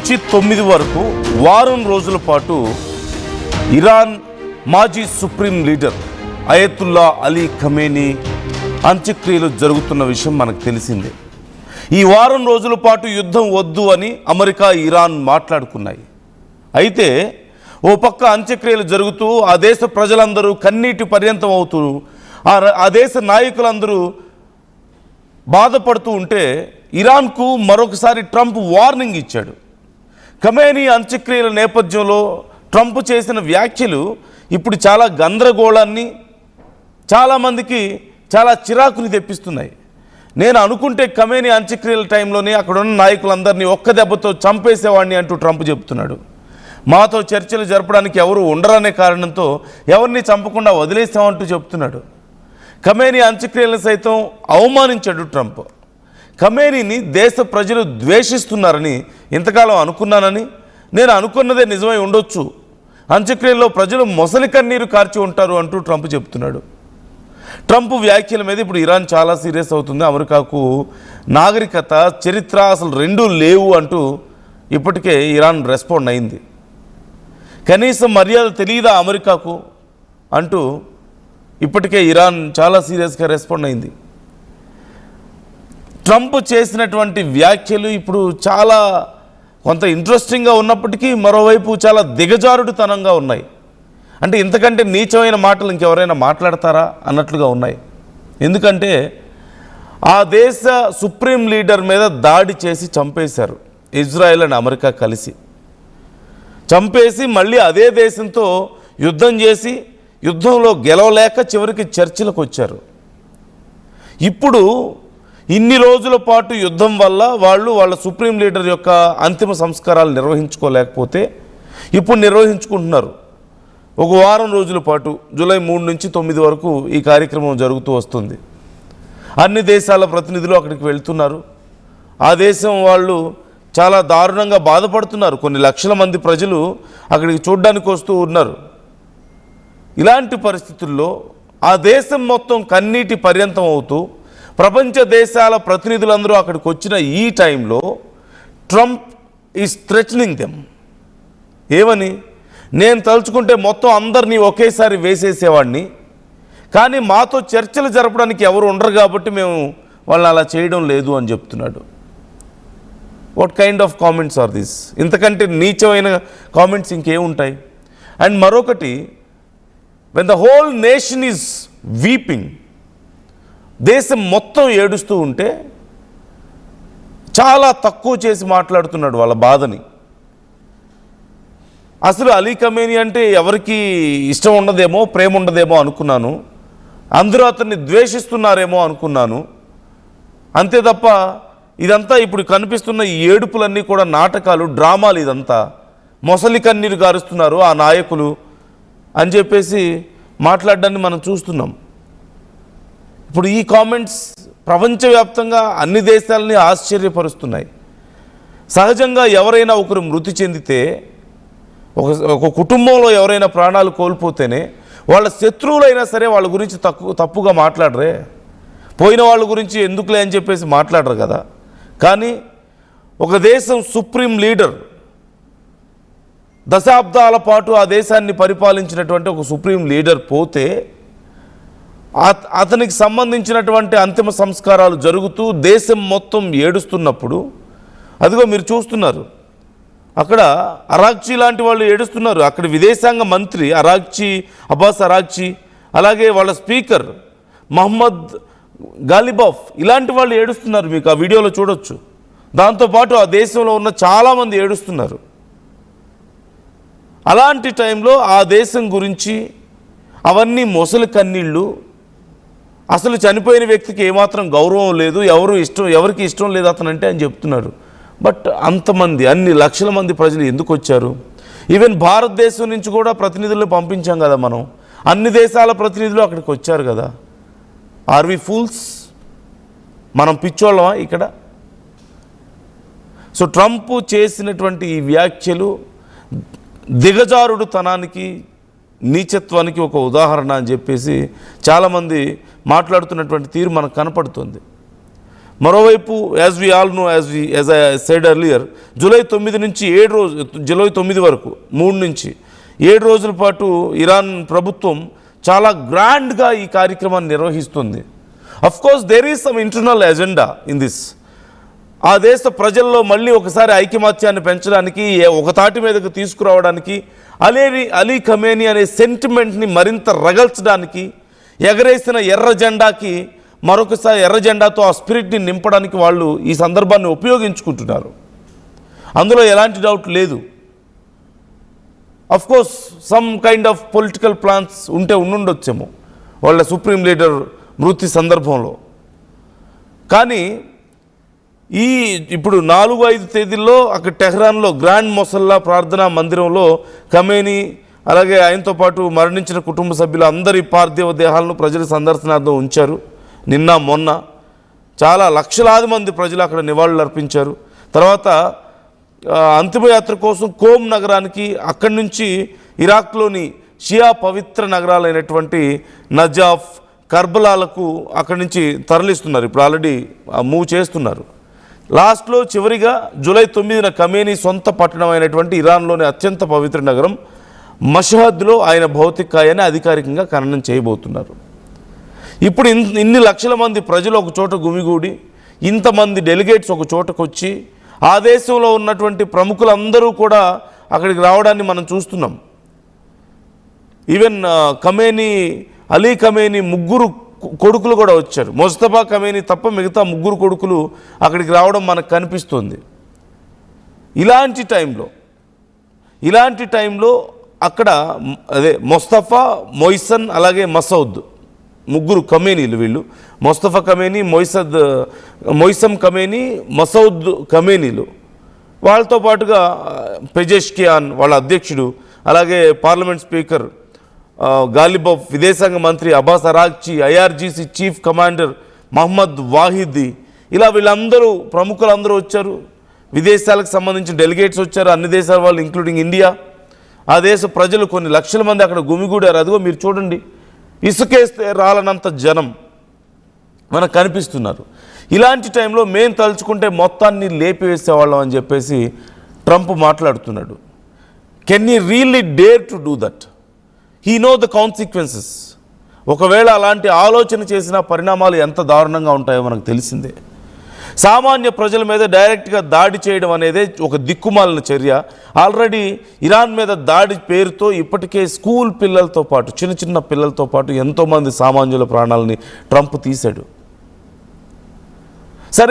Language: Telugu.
నుంచి 9 వరకు వారం రోజుల పాటు ఇరాన్ మాజీ supreme leader Ayatollah Ali Khamenei అంత్యక్రియలు జరుగుతున్న విషయం మనకు తెలిసిందే. ఈ వారం రోజుల పాటు యుద్ధం వద్దు అని అమెరికా, ఇరాన్ మాట్లాడుకున్నాయి. అయితే ఓ పక్క అంత్యక్రియలు జరుగుతూ ఆ దేశ ప్రజలందరూ కన్నీటి పర్యంతం అవుతూ ఆ దేశ నాయకులందరూ బాధపడుతూ ఉంటే ఇరాన్కు మరొకసారి ట్రంప్ వార్నింగ్ ఇచ్చాడు. ఖమేనీ అంత్యక్రియల నేపథ్యంలో ట్రంప్ చేసిన వ్యాఖ్యలు ఇప్పుడు చాలా గందరగోళాన్ని, చాలామందికి చాలా చిరాకుని తెప్పిస్తున్నాయి. నేను అనుకుంటే ఖమేనీ అంత్యక్రియల టైంలోనే అక్కడున్న నాయకులందరినీ ఒక్క దెబ్బతో చంపేసేవాడిని అంటూ ట్రంప్ చెబుతున్నాడు. మాతో చర్చలు జరపడానికి ఎవరు ఉండరనే కారణంతో ఎవరిని చంపకుండా వదిలేస్తామంటూ చెప్తున్నాడు. ఖమేనీ అంత్యక్రియలను సైతం అవమానించాడు ట్రంప్. ఖమేనీని దేశ ప్రజలు ద్వేషిస్తున్నారని ఇంతకాలం అనుకున్నానని, నేను అనుకున్నదే నిజమై ఉండొచ్చు, అంత్యక్రియల్లో ప్రజలు మొసలి కన్నీరు కార్చి ఉంటారు అంటూ ట్రంప్ చెప్తున్నాడు. ట్రంప్ వ్యాఖ్యల మీద ఇప్పుడు ఇరాన్ చాలా సీరియస్ అవుతుంది. అమెరికాకు నాగరికత, చరిత్ర అసలు రెండూ లేవు అంటూ ఇప్పటికే ఇరాన్ రెస్పాండ్ అయింది. కనీసం మర్యాద తెలియదా అమెరికాకు అంటూ ఇప్పటికే ఇరాన్ చాలా సీరియస్గా రెస్పాండ్ అయింది. ట్రంప్ చేసినటువంటి వ్యాఖ్యలు ఇప్పుడు చాలా కొంత ఇంట్రెస్టింగ్గా ఉన్నప్పటికీ మరోవైపు చాలా దిగజారుడుతనంగా ఉన్నాయి. అంటే ఇంతకంటే నీచమైన మాటలు ఇంకెవరైనా మాట్లాడతారా అన్నట్లుగా ఉన్నాయి. ఎందుకంటే ఆ దేశ సుప్రీం లీడర్ మీద దాడి చేసి చంపేశారు ఇజ్రాయెల్ అండ్ అమెరికా కలిసి. చంపేసి మళ్ళీ అదే దేశంతో యుద్ధం చేసి యుద్ధంలో గెలవలేక చివరికి చర్చలకు వచ్చారు. ఇప్పుడు ఇన్ని రోజుల పాటు యుద్ధం వల్ల వాళ్ళ సుప్రీం లీడర్ యొక్క అంతిమ సంస్కారాలు నిర్వహించుకోలేకపోతే ఇప్పుడు నిర్వహించుకుంటున్నారు. ఒక వారం రోజుల పాటు జూలై 3 నుంచి 9 వరకు ఈ కార్యక్రమం జరుగుతూ వస్తుంది. అన్ని దేశాల ప్రతినిధులు అక్కడికి వెళ్తున్నారు. ఆ దేశం వాళ్ళు చాలా దారుణంగా బాధపడుతున్నారు. కొన్ని లక్షల మంది ప్రజలు అక్కడికి చూడడానికి వస్తూ ఉన్నారు. ఇలాంటి పరిస్థితుల్లో ఆ దేశం మొత్తం కన్నీటి పర్యంతం అవుతూ ప్రపంచ దేశాల ప్రతినిధులందరూ అక్కడికి వచ్చిన ఈ టైంలో ట్రంప్ ఈజ్ థ్రెటనింగ్ దెమ్. ఏమని? నేను తలుచుకుంటే మొత్తం అందరినీ ఒకేసారి వేసేసేవాడిని, కానీ మాతో చర్చలు జరపడానికి ఎవరు ఉండరు కాబట్టి మేము వాళ్ళని అలా చేయడం లేదు అని చెప్తున్నాడు. What kind of comments are this? ఇంతకంటే నీచమైన కామెంట్స్ ఇంకేముంటాయి? అండ్ మరొకటి, when the whole nation is weeping, దేశం మొత్తం ఏడుస్తూ ఉంటే చాలా తక్కువ చేసి మాట్లాడుతున్నాడు వాళ్ళ బాధని. అసలు అలీ ఖమేనీ అంటే ఎవరికి ఇష్టం ఉండదేమో, ప్రేమ ఉండదేమో అనుకున్నాను. అందరూ అతన్ని ద్వేషిస్తున్నారేమో అనుకున్నాను. అంతే తప్ప ఇదంతా ఇప్పుడు కనిపిస్తున్న ఈ ఏడుపులన్నీ కూడా నాటకాలు, డ్రామాలు. ఇదంతా మొసలి కన్నీరు గారుస్తున్నారు ఆ నాయకులు అని చెప్పేసి మాట్లాడడాన్ని మనం చూస్తున్నాం. ఇప్పుడు ఈ కామెంట్స్ ప్రపంచవ్యాప్తంగా అన్ని దేశాలని ఆశ్చర్యపరుస్తున్నాయి. సహజంగా ఎవరైనా ఒకరు మృతి చెందితే, ఒక కుటుంబంలో ఎవరైనా ప్రాణాలు కోల్పోతేనే వాళ్ళ శత్రువులైనా సరే వాళ్ళ గురించి తప్పుగా మాట్లాడరే, పోయిన వాళ్ళ గురించి ఎందుకులే అని చెప్పేసి మాట్లాడరు కదా. కానీ ఒక దేశం సుప్రీం లీడర్, దశాబ్దాల పాటు ఆ దేశాన్ని పరిపాలించినటువంటి ఒక సుప్రీం లీడర్ పోతే అతనికి సంబంధించినటువంటి అంతిమ సంస్కారాలు జరుగుతూ దేశం మొత్తం ఏడుస్తున్నప్పుడు, అదిగో మీరు చూస్తున్నారు అక్కడ అరాగ్చి లాంటి వాళ్ళు ఏడుస్తున్నారు. అక్కడ విదేశాంగ మంత్రి అబ్బాస్ అరాగ్చి, అలాగే వాళ్ళ స్పీకర్ మహమ్మద్ గాలిబాఫ్, ఇలాంటి వాళ్ళు ఏడుస్తున్నారు. మీకు ఆ వీడియోలో చూడొచ్చు. దాంతోపాటు ఆ దేశంలో ఉన్న చాలామంది ఏడుస్తున్నారు. అలాంటి టైంలో ఆ దేశం గురించి అవన్నీ మొసలి కన్నీళ్ళు. అసలు చనిపోయిన వ్యక్తికి ఏమాత్రం గౌరవం లేదు, ఎవరికి ఇష్టం లేదు అతనంటే అని చెప్తున్నారు. బట్ అంతమంది, అన్ని లక్షల మంది ప్రజలు ఎందుకు వచ్చారు? ఈవెన్ భారతదేశం నుంచి కూడా ప్రతినిధులను పంపించాం కదా మనం. అన్ని దేశాల ప్రతినిధులు అక్కడికి వచ్చారు కదా. Are we fools? మనం పిచ్చోళ్ళమా ఇక్కడ? సో ట్రంప్ చేసినటువంటి ఈ వ్యాఖ్యలు దిగజారుడుతనానికి, నీచత్వానికి ఒక ఉదాహరణ అని చెప్పేసి చాలామంది మాట్లాడుతున్నటువంటి తీరు మనకు కనపడుతుంది. మరోవైపు as I said earlier, July 9 నుంచి 7 వరకు 3 నుంచి 7 రోజుల పాటు ఇరాన్ ప్రభుత్వం చాలా గ్రాండ్గా ఈ కార్యక్రమాన్ని నిర్వహిస్తుంది. Of course there is some internal agenda in this. ఆ దేశ ప్రజల్లో మళ్ళీ ఒకసారి ఐకమత్యాన్ని పెంచడానికి, ఒక తాటి మీదకు తీసుకురావడానికి, అలీ ఖమేనీ అనే సెంటిమెంట్ని మరింత రగల్చడానికి, ఎగరేసిన ఎర్ర జెండాకి మరొకసారి ఎర్ర జెండాతో ఆ స్పిరిట్ని నింపడానికి వాళ్ళు ఈ సందర్భాన్ని ఉపయోగించుకుంటున్నారు. అందులో ఎలాంటి డౌట్ లేదు. Of course some kind of political plans ఉండుండొచ్చేమో వాళ్ళ సుప్రీం లీడర్ మృతి సందర్భంలో. కానీ ఇప్పుడు 4-5 తేదీల్లో అక్కడ టెహ్రాన్లో గ్రాండ్ మొసల్లా ప్రార్థనా మందిరంలో ఖమేనీ అలాగే ఆయనతో పాటు మరణించిన కుటుంబ సభ్యులు అందరి పార్థివ దేహాలను ప్రజల సందర్శనార్థం ఉంచారు. నిన్న మొన్న చాలా లక్షలాది మంది ప్రజలు అక్కడ నివాళులు అర్పించారు. తర్వాత అంతిమయాత్ర కోసం కోమ్ నగరానికి, అక్కడి నుంచి ఇరాక్లోని షియా పవిత్ర నగరాలైనటువంటి నజాఫ్, కర్బలాలకు అక్కడి నుంచి తరలిస్తున్నారు. ఇప్పుడు ఆల్రెడీ మూవ్ చేస్తున్నారు. లాస్ట్లో చివరిగా జూలై 9న ఖమేనీ సొంత పట్టణం అయినటువంటి ఇరాన్లోని అత్యంత పవిత్ర నగరం మషహద్లో ఆయన భౌతికాయాన్ని అధికారికంగా ఖననం చేయబోతున్నారు. ఇప్పుడు ఇన్ని లక్షల మంది ప్రజలు ఒక చోట గుమిగూడి, ఇంతమంది డెలిగేట్స్ ఒక చోటకు వచ్చి, ఆ దేశంలో ఉన్నటువంటి ప్రముఖులందరూ కూడా అక్కడికి రావడాన్ని మనం చూస్తున్నాం. ఈవెన్ అలీ ఖమేనీ 3 కొడుకులు కూడా వచ్చారు. ముస్తఫా ఖమేనీ తప్ప మిగతా 3 కొడుకులు అక్కడికి రావడం మనకు కనిపిస్తుంది. ఇలాంటి టైంలో అక్కడ ముస్తఫా, మొయిసన్ అలాగే మసౌద్ 3 ఖమేనీలు. వీళ్ళు ముస్తఫా ఖమేనీ, మొయిసమ్ ఖమేనీ, మసౌద్ ఖమేనీలు. వాళ్ళతో పాటుగా పెజెష్కియాన్ వాళ్ళ అధ్యక్షుడు, అలాగే పార్లమెంట్ స్పీకర్ గాలిబఫ్, విదేశాంగ మంత్రి Abbas Araghchi, IRGC chief commander Mohammad Vahidi, ఇలా వీళ్ళందరూ ప్రముఖులందరూ వచ్చారు. విదేశాలకు సంబంధించిన డెలిగేట్స్ వచ్చారు, అన్ని దేశాల వాళ్ళు ఇంక్లూడింగ్ ఇండియా. ఆ దేశ ప్రజలు కొన్ని లక్షల మంది అక్కడ గుమిగూడారు. అదిగో మీరు చూడండి, ఇసుకేస్తే రాలనంత జనం మనకు కనిపిస్తున్నారు. ఇలాంటి టైంలో మేము తలుచుకుంటే మొత్తాన్ని లేపివేసేవాళ్ళం అని చెప్పేసి ట్రంప్ మాట్లాడుతున్నాడు. Can you really dare to do that? He know the consequences. ఒకవేళ అలాంటి ఆలోచన చేసిన పరిణామాలు ఎంత దారుణంగా ఉంటాయో మనకు తెలిసిందే. సామాన్య ప్రజల మీద డైరెక్ట్గా దాడి చేయడం అనేది ఒక దిక్కుమాలిన చర్య. ఆల్రెడీ ఇరాన్ మీద దాడి పేరుతో ఇప్పటికే స్కూల్ పిల్లలతో పాటు, చిన్న పిల్లలతో పాటు ఎంతోమంది సామాన్యుల ప్రాణాలని ట్రంప్ తీశాడు.